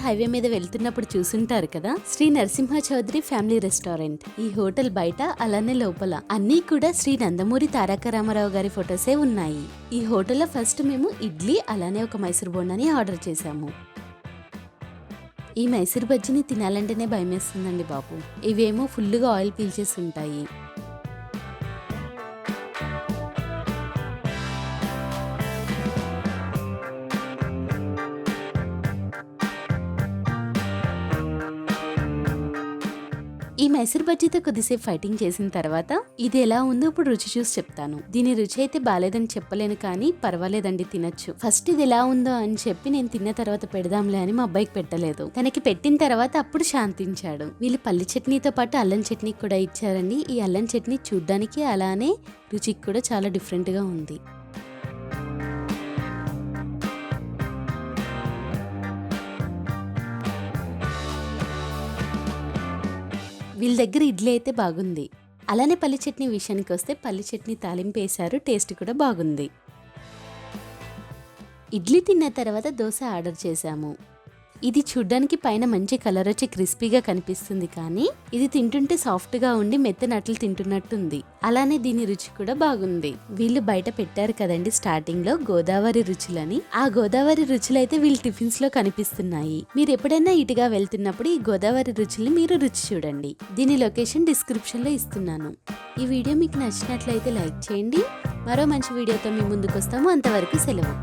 Highway మీద వెళ్తున్నప్పుడు చూసుంటారు కదా, శ్రీ నరసింహ చౌదరి ఫ్యామిలీ రెస్టారెంట్. ఈ హోటల్ బయట అలానే లోపల అన్నీ కూడా శ్రీ నందమూరి తారక రామారావు గారి ఫొటోసే ఉన్నాయి. ఈ హోటల్లో ఫస్ట్ మేము ఇడ్లీ అలానే ఒక మైసూర్ బోండాని ఆర్డర్ చేశాము. ఈ మైసూర్ బజ్జీని తినాలంటేనే భయమేస్తుందండి బాబు. ఇవేమో ఫుల్గా ఆయిల్ పీల్చేసి ఉంటాయి. ఈ మైసూర్ బజ్జీతో కొద్దిసేపు ఫైటింగ్ చేసిన తర్వాత ఇది ఎలా ఉందో ఇప్పుడు రుచి చూసి చెప్తాను. దీని రుచి అయితే బాలేదని చెప్పలేను, కానీ పర్వాలేదండి, తినొచ్చు. ఫస్ట్ ఇది ఎలా ఉందో అని చెప్పి నేను తిన్న తర్వాత పెడదాంలే అని మా అబ్బాయికి పెట్టలేదు. తనకి పెట్టిన తర్వాత అప్పుడు శాంతించాడు. వీళ్ళు పల్లి చట్నీతో పాటు అల్లం చట్నీ కూడా ఇచ్చారండి. ఈ అల్లం చట్నీ చూడ్డానికి అలానే రుచికి కూడా చాలా డిఫరెంట్ గా ఉంది. వీళ్ళ దగ్గర ఇడ్లీ అయితే బాగుంది. అలానే పల్లి చట్నీ విషయానికి వస్తే పల్లి చట్నీ తాలింపు వేశారు, టేస్ట్ కూడా బాగుంది. ఇడ్లీ తిన్న తర్వాత దోశ ఆర్డర్ చేశాము. ఇది చూడ్డానికి పైన మంచి కలర్ వచ్చి క్రిస్పీగా కనిపిస్తుంది, కానీ ఇది తింటుంటే సాఫ్ట్గా ఉండి మెత్తనట్లు తింటున్నట్టుంది. అలానే దీని రుచి కూడా బాగుంది. వీళ్ళు బయట పెట్టారు కదండి స్టార్టింగ్ లో గోదావరి రుచులని, ఆ గోదావరి రుచులు అయితే వీళ్ళ టిఫిన్స్ లో కనిపిస్తున్నాయి. మీరు ఎప్పుడైనా ఇటుగా వెళ్తున్నప్పుడు ఈ గోదావరి రుచుల్ని మీరు రుచి చూడండి. దీని లొకేషన్ డిస్క్రిప్షన్ లో ఇస్తున్నాను. ఈ వీడియో మీకు నచ్చినట్లయితే లైక్ చేయండి. మరో మంచి వీడియోతో మీ ముందుకు వస్తాము. అంతవరకు సెలవు.